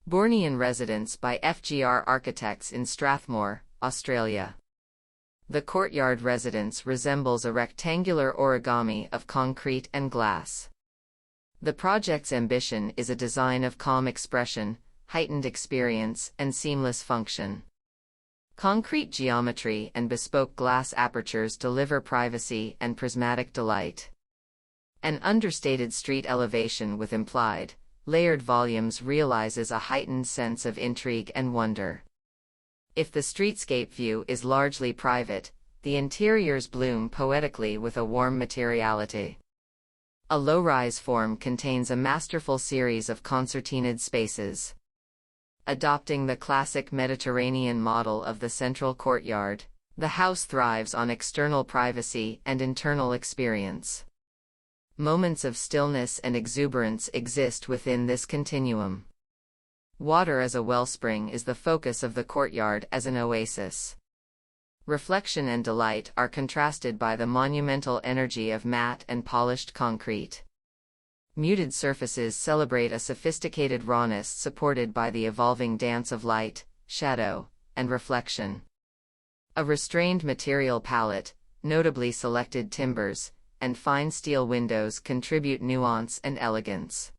Bournian Residence by FGR Architects in Strathmore, Australia. The Courtyard Residence resembles a rectangular origami of concrete and glass. The project's ambition is a design of calm expression, heightened experience, and seamless function. Concrete geometry and bespoke glass apertures deliver privacy and prismatic delight. An understated street elevation with implied, layered volumes realizes a heightened sense of intrigue and wonder. If the streetscape view is largely private, the interiors bloom poetically with a warm materiality. A low-rise form contains a masterful series of concertinaed spaces. Adopting the classic Mediterranean model of the central courtyard, the house thrives on external privacy and internal experience. Moments of stillness and exuberance exist within this continuum. Water as a wellspring is the focus of the courtyard as an oasis. Reflection and delight are contrasted by the monumental energy of matte and polished concrete. Muted surfaces celebrate a sophisticated rawness supported by the evolving dance of light, shadow, and reflection. A restrained material palette, notably selected timbers, and fine steel windows contribute nuance and elegance.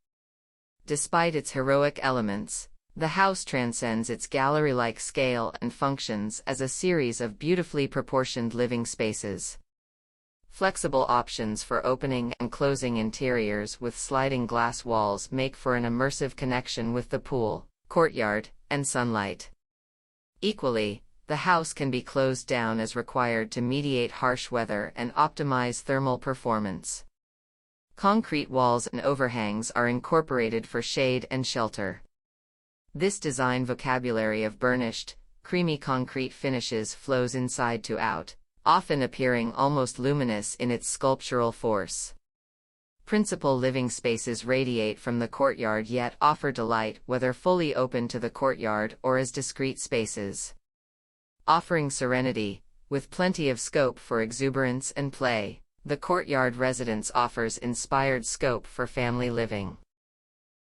Despite its heroic elements, the house transcends its gallery-like scale and functions as a series of beautifully proportioned living spaces. Flexible options for opening and closing interiors with sliding glass walls make for an immersive connection with the pool, courtyard, and sunlight. Equally, the house can be closed down as required to mediate harsh weather and optimize thermal performance. Concrete walls and overhangs are incorporated for shade and shelter. This design vocabulary of burnished, creamy concrete finishes flows inside to out, often appearing almost luminous in its sculptural force. Principal living spaces radiate from the courtyard yet offer delight whether fully open to the courtyard or as discrete spaces. Offering serenity, with plenty of scope for exuberance and play, the Courtyard Residence offers inspired scope for family living.